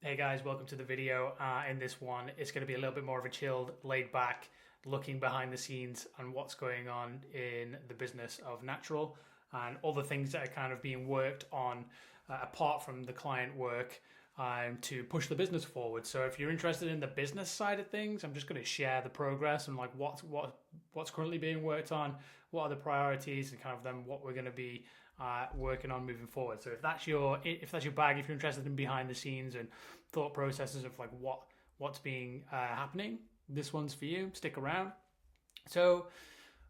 Hey guys, welcome to the video. In this one, it's going to be a little bit more of a chilled, laid back, looking behind the scenes on what's going on in the business of Natural and all the things that are kind of being worked on apart from the client work to push the business forward. So if you're interested in the business side of things, I'm just going to share the progress and like what's currently being worked on, what are the priorities, and kind of then what we're going to be working on moving forward. So if that's your bag, if you're interested in behind the scenes and thought processes of like what's being happening, this one's for you. Stick around. So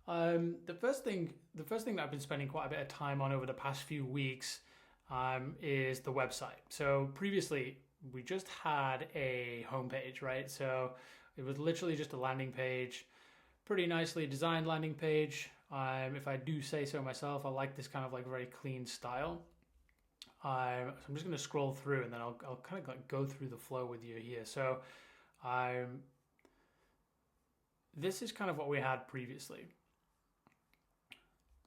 the first thing that I've been spending quite a bit of time on over the past few weeks is the website. So previously we just had a homepage, right? So it was literally just a landing page, pretty nicely designed landing page. If I do say so myself, I like this kind of like very clean style. So I'm just going to scroll through and then I'll kind of like go through the flow with you here. So this is kind of what we had previously.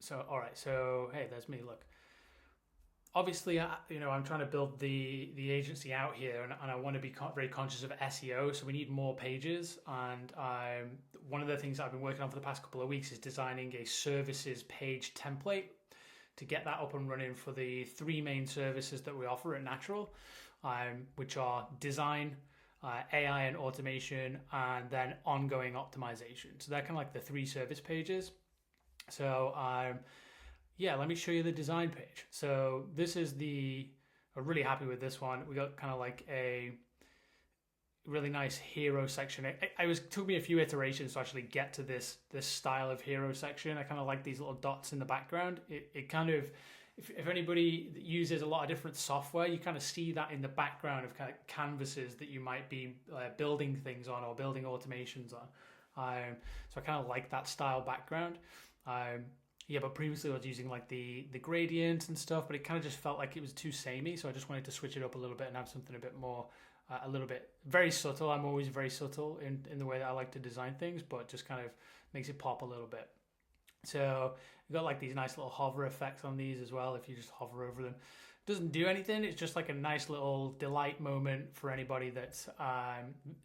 So, all right. So, hey, there's me. Look, obviously, I'm trying to build the agency out here, and I want to be very conscious of SEO. So we need more pages, and one of the things I've been working on for the past couple of weeks is designing a services page template to get that up and running for the three main services that we offer at Natural, which are design, AI and automation, and then ongoing optimization. So they're kind of like the three service pages. So yeah, let me show you the design page. So this is I'm really happy with this one. We got kind of like a really nice hero section. Took me a few iterations to actually get to this style of hero section. I kind of like these little dots in the background. It kind of, if anybody uses a lot of different software, you kind of see that in the background of kind of canvases that you might be building things on or building automations on. So I kind of like that style background. Yeah, but previously I was using like the gradients and stuff, but it kind of just felt like it was too samey. So I just wanted to switch it up a little bit and have something a bit more, a little bit very subtle. I'm always very subtle in the way that I like to design things, but just kind of makes it pop a little bit. So you've got like these nice little hover effects on these as well. If you just hover over them, it doesn't do anything. It's just like a nice little delight moment for anybody that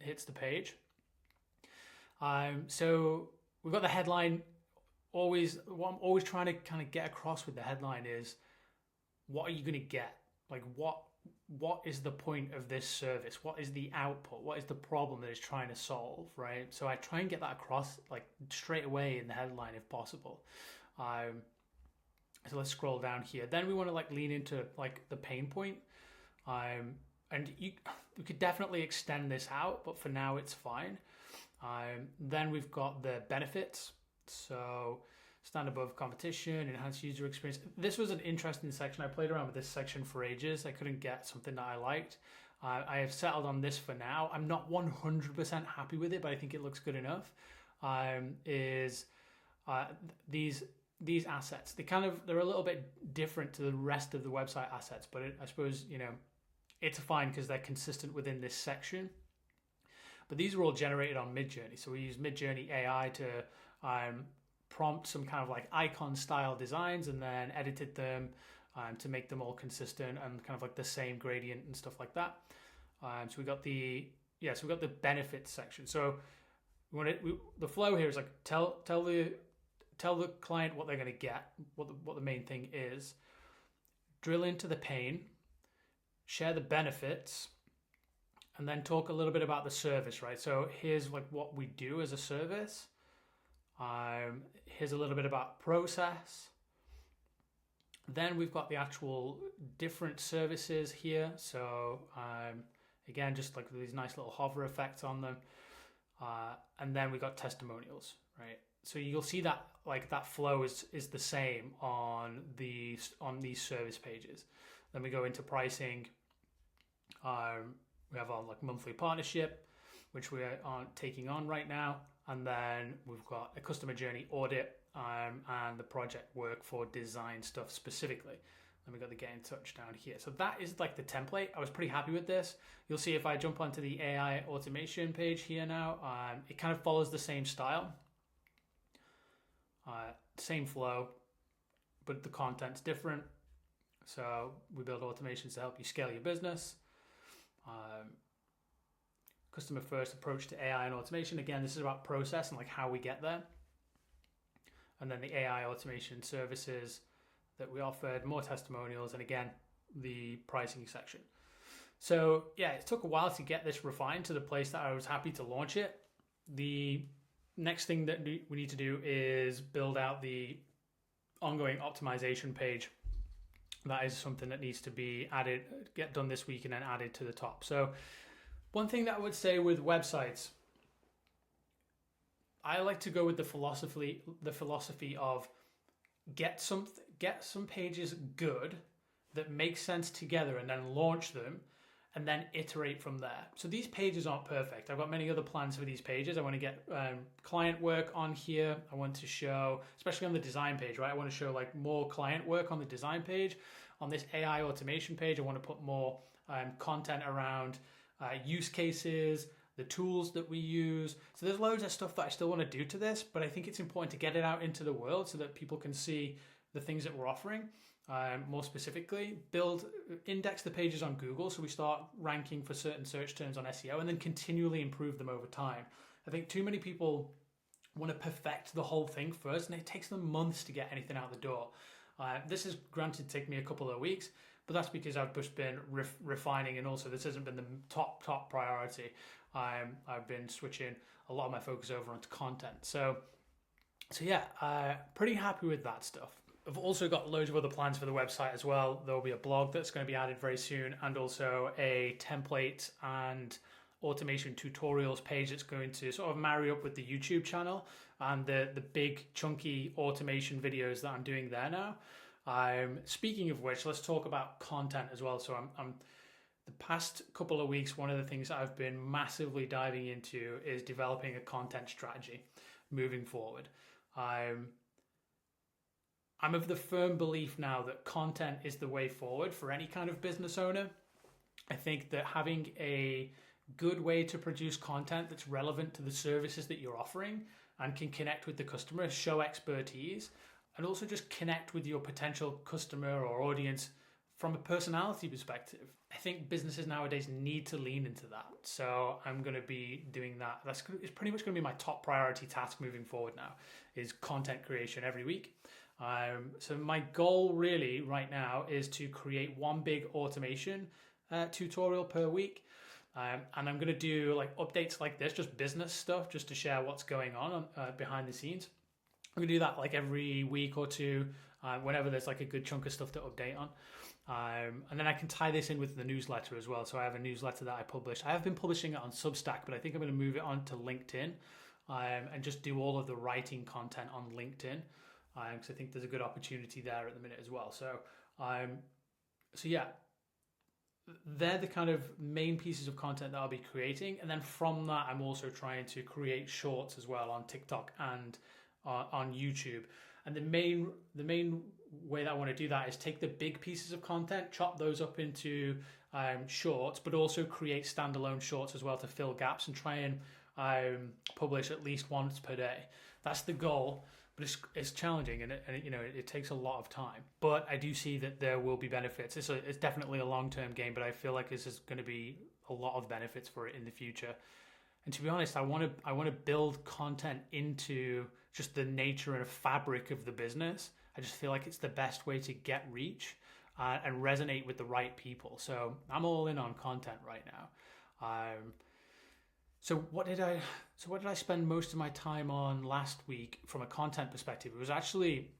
hits the page. So we've got the headline. What I'm always trying to kind of get across with the headline is, what are you going to get? Like what is the point of this service? What is the output? What is the problem that it's trying to solve, right? So I try and get that across like straight away in the headline if possible. So let's scroll down here. Then we want to like lean into like the pain point. And we could definitely extend this out, but for now it's fine. Then we've got the benefits. So stand above competition, enhance user experience. This was an interesting section. I played around with this section for ages. I couldn't get something that I liked. I have settled on this for now. I'm not 100% happy with it, but I think it looks good enough. These assets, they're a little bit different to the rest of the website assets, but I suppose it's fine because they're consistent within this section. But these were all generated on Midjourney, so we use Midjourney AI to prompt some kind of like icon style designs and then edited them to make them all consistent and kind of like the same gradient and stuff like that. So we got the benefits section. So the flow here is like tell the client what they're going to get, what the main thing is, drill into the pain, share the benefits, and then talk a little bit about the service, right? So here's like what we do as a service. Here's a little bit about process. Then we've got the actual different services here. So again, just like these nice little hover effects on them. And then we got testimonials, right? So you'll see that like that flow is the same on these service pages. Then we go into pricing. We have our like monthly partnership, which we are taking on right now. And then we've got a customer journey audit and the project work for design stuff specifically. Then we got the get in touch down here. So that is like the template. I was pretty happy with this. You'll see if I jump onto the AI automation page here now, it kind of follows the same style, same flow, but the content's different. So we build automations to help you scale your business. customer first approach to AI and automation. Again, this is about process and like how we get there. And then the AI automation services that we offered, more testimonials, and again, the pricing section. So yeah, it took a while to get this refined to the place that I was happy to launch it. The next thing that we need to do is build out the ongoing optimization page. That is something that needs to be added, get done this week and then added to the top. So one thing that I would say with websites, I like to go with the philosophy of get some pages good that make sense together and then launch them and then iterate from there. So these pages aren't perfect. I've got many other plans for these pages. I want to get client work on here. I want to show, especially on the design page, right? I want to show like more client work on the design page. On this AI automation page, I want to put more content around use cases, the tools that we use. So there's loads of stuff that I still want to do to this, but I think it's important to get it out into the world so that people can see the things that we're offering. More specifically, index the pages on Google so we start ranking for certain search terms on SEO and then continually improve them over time. I think too many people want to perfect the whole thing first and it takes them months to get anything out the door. This is granted take me a couple of weeks, but that's because I've just been refining and also this hasn't been the top priority. I've been switching a lot of my focus over onto content. So yeah, pretty happy with that stuff. I've also got loads of other plans for the website as well. There'll be a blog that's going to be added very soon and also a template and automation tutorials page that's going to sort of marry up with the YouTube channel and the big chunky automation videos that I'm doing there now. Speaking of which, let's talk about content as well. So I'm the past couple of weeks, one of the things I've been massively diving into is developing a content strategy moving forward. I'm of the firm belief now that content is the way forward for any kind of business owner. I think that having a good way to produce content that's relevant to the services that you're offering and can connect with the customer, show expertise, and also just connect with your potential customer or audience from a personality perspective. I think businesses nowadays need to lean into that. So I'm going to be doing that. It's pretty much going to be my top priority task moving forward now, is content creation every week. So my goal really right now is to create one big automation tutorial per week. And I'm going to do like updates like this, just business stuff, just to share what's going on behind the scenes. I'm going to do that like every week or two, whenever there's like a good chunk of stuff to update on. And then I can tie this in with the newsletter as well. So I have a newsletter that I publish. I have been publishing it on Substack, but I think I'm going to move it on to LinkedIn and just do all of the writing content on LinkedIn. Because I think there's a good opportunity there at the minute as well. So yeah, they're the kind of main pieces of content that I'll be creating. And then from that, I'm also trying to create shorts as well on TikTok and on YouTube. And the main way that I want to do that is take the big pieces of content, chop those up into shorts, but also create standalone shorts as well to fill gaps and try and publish at least once per day. That's the goal. But it's challenging and it takes a lot of time. But I do see that there will be benefits. It's definitely a long-term game, but I feel like this is going to be a lot of benefits for it in the future. And to be honest, I want to build content into just the nature and fabric of the business. I just feel like it's the best way to get reach and resonate with the right people. So I'm all in on content right now. So what did I spend most of my time on last week from a content perspective? It was actually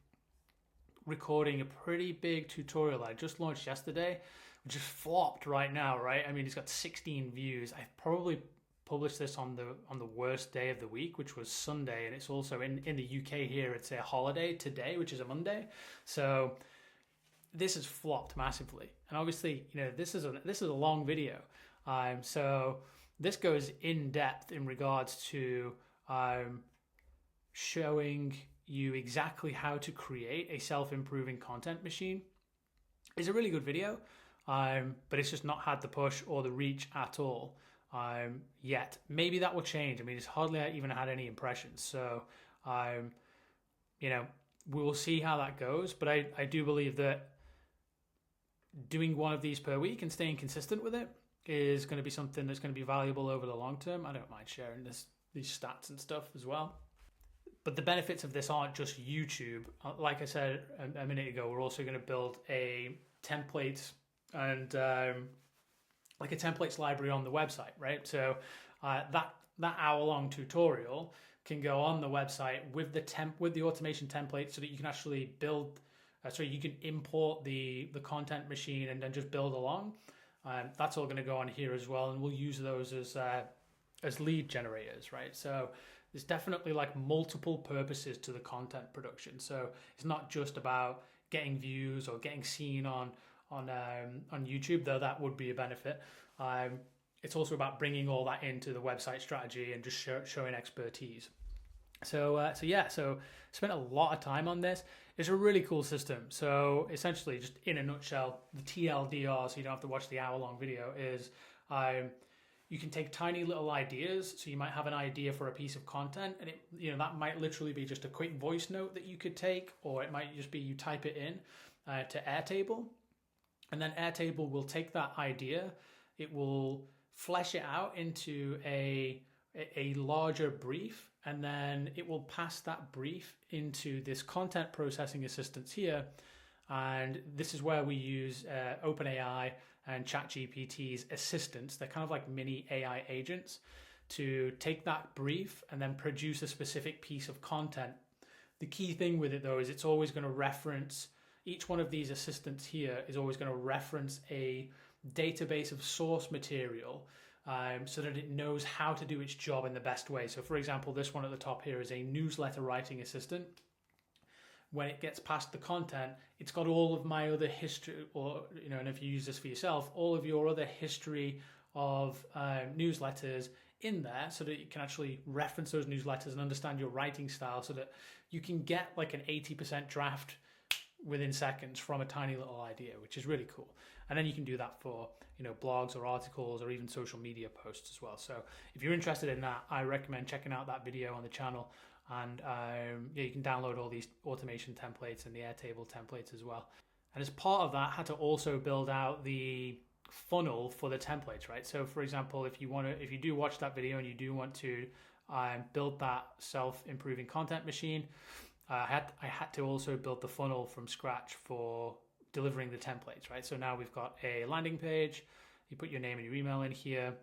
recording a pretty big tutorial I just launched yesterday, which is flopped right now, right? I mean, it's got 16 views. I probably published this on the worst day of the week, which was Sunday, and it's also in the UK here, it's a holiday today, which is a Monday. So this has flopped massively. And obviously, this is a long video. So this goes in depth in regards to showing you exactly how to create a self-improving content machine. It's a really good video, but it's just not had the push or the reach at all yet. Maybe that will change. I mean, it's hardly even had any impressions. So, we will see how that goes. But I do believe that doing one of these per week and staying consistent with it is going to be something that's going to be valuable over the long term. I don't mind sharing these stats and stuff as well. But the benefits of this aren't just YouTube. Like I said a minute ago, we're also going to build a template and like a templates library on the website, right? So that hour-long tutorial can go on the website with the automation template, so that you can actually build. So you can import the content machine and then just build along. That's all going to go on here as well, and we'll use those as lead generators, right? So there's definitely like multiple purposes to the content production. So it's not just about getting views or getting seen on YouTube, though that would be a benefit. It's also about bringing all that into the website strategy and just showing expertise. So spent a lot of time on this. It's a really cool system. So essentially, just in a nutshell, the TLDR, so you don't have to watch the hour-long video, is you can take tiny little ideas. So you might have an idea for a piece of content, and that might literally be just a quick voice note that you could take, or it might just be you type it in to Airtable, and then Airtable will take that idea, it will flesh it out into a larger brief, and then it will pass that brief into this content processing assistant here. And this is where we use OpenAI and ChatGPT's assistants. They're kind of like mini AI agents to take that brief and then produce a specific piece of content. The key thing with it, though, is it's always going to reference, each one of these assistants here is always going to reference a database of source material, so that it knows how to do its job in the best way. So for example, this one at the top here is a newsletter writing assistant. When it gets past the content, it's got all of my other history, and if you use this for yourself, all of your other history of newsletters in there, so that you can actually reference those newsletters and understand your writing style, so that you can get like an 80% draft within seconds from a tiny little idea, which is really cool. And then you can do that for blogs or articles or even social media posts as well. So if you're interested in that, I recommend checking out that video on the channel. And you can download all these automation templates and the Airtable templates as well. And as part of that, I had to also build out the funnel for the templates, right? So for example, if you do watch that video and you do want to build that self-improving content machine, I had to also build the funnel from scratch for delivering the templates, right? So now we've got a landing page. You put your name and your email in here,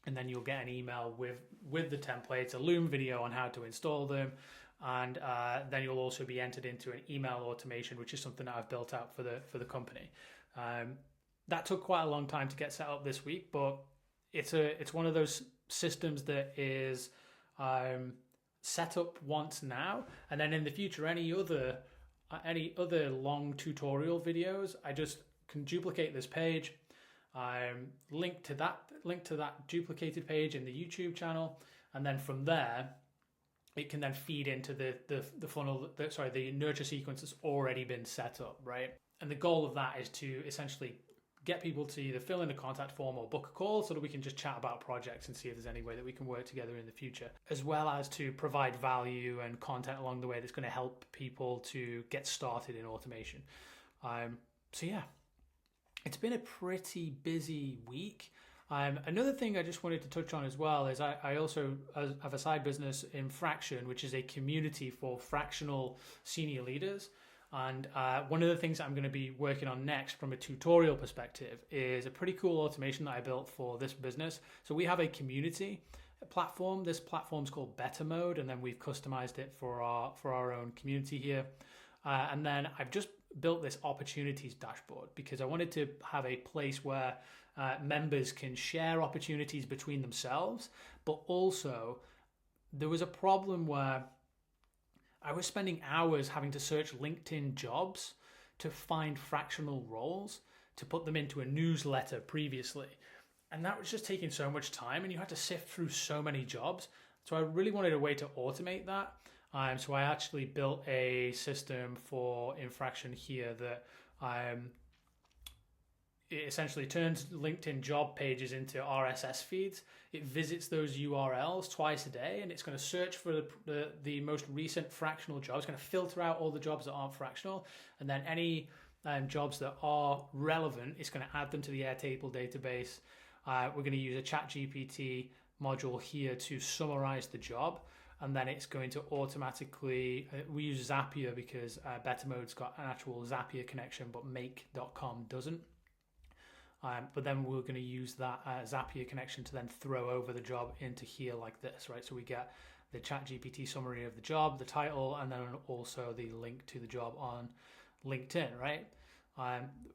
and then you'll get an email with the templates, a Loom video on how to install them, and then you'll also be entered into an email automation, which is something that I've built out for the company. That took quite a long time to get set up this week, but it's one of those systems that is set up once now, and then in the future, any other long tutorial videos, I just can duplicate this page, link to that duplicated page in the YouTube channel, and then from there it can then feed into the funnel, the nurture sequence that's already been set up, right? And the goal of that is to essentially get people to either fill in a contact form or book a call, so that we can just chat about projects and see if there's any way that we can work together in the future, as well as to provide value and content along the way that's going to help people to get started in automation. So yeah, it's been a pretty busy week. Another thing I just wanted to touch on as well is I also have a side business in Fraction, which is a community for fractional senior leaders. And one of the things I'm going to be working on next from a tutorial perspective is a pretty cool automation that I built for this business. So we have a community platform. This platform's called Better Mode, and then we've customized it for our own community here. And then I've just built this opportunities dashboard because I wanted to have a place where members can share opportunities between themselves, but also there was a problem where I was spending hours having to search LinkedIn jobs to find fractional roles to put them into a newsletter previously. And that was just taking so much time, and you had to sift through so many jobs. So I really wanted a way to automate that. So I actually built a system for Fraction here that it essentially turns LinkedIn job pages into RSS feeds. It visits those URLs twice a day, and it's going to search for the most recent fractional jobs. It's going to filter out all the jobs that aren't fractional, and then any jobs that are relevant, it's going to add them to the Airtable database. we're going to use a ChatGPT module here to summarize the job, and then it's going to automatically, we use Zapier because BetterMode's got an actual Zapier connection, but Make.com doesn't. But then we're going to use that Zapier connection to then throw over the job into here like this, right? So we get the ChatGPT summary of the job, the title, and then also the link to the job on LinkedIn, right?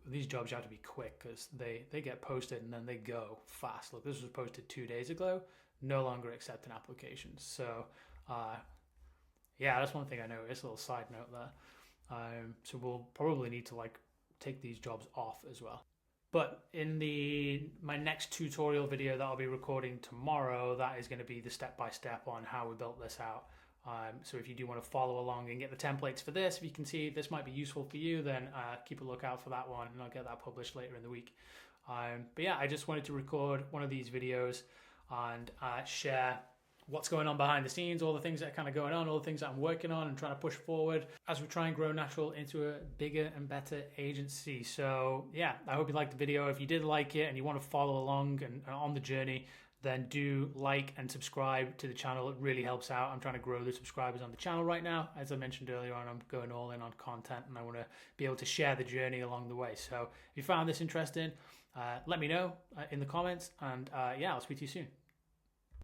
These jobs you have to be quick because they get posted and then they go fast. Look, this was posted 2 days ago, no longer accepting applications. So yeah, that's one thing I noticed, a little side note there. So we'll probably need to like take these jobs off as well. But in my next tutorial video that I'll be recording tomorrow, that is going to be the step-by-step on how we built this out. So if you do want to follow along and get the templates for this, if you can see this might be useful for you, then keep a lookout for that one, and I'll get that published later in the week. But yeah, I just wanted to record one of these videos and share what's going on behind the scenes, all the things that are kind of going on, all the things that I'm working on and trying to push forward as we try and grow Natural into a bigger and better agency. So yeah, I hope you liked the video. If you did like it and you want to follow along and on the journey, then do like and subscribe to the channel. It really helps out. I'm trying to grow the subscribers on the channel right now. As I mentioned earlier on, I'm going all in on content and I want to be able to share the journey along the way. So if you found this interesting, let me know in the comments, and yeah, I'll speak to you soon.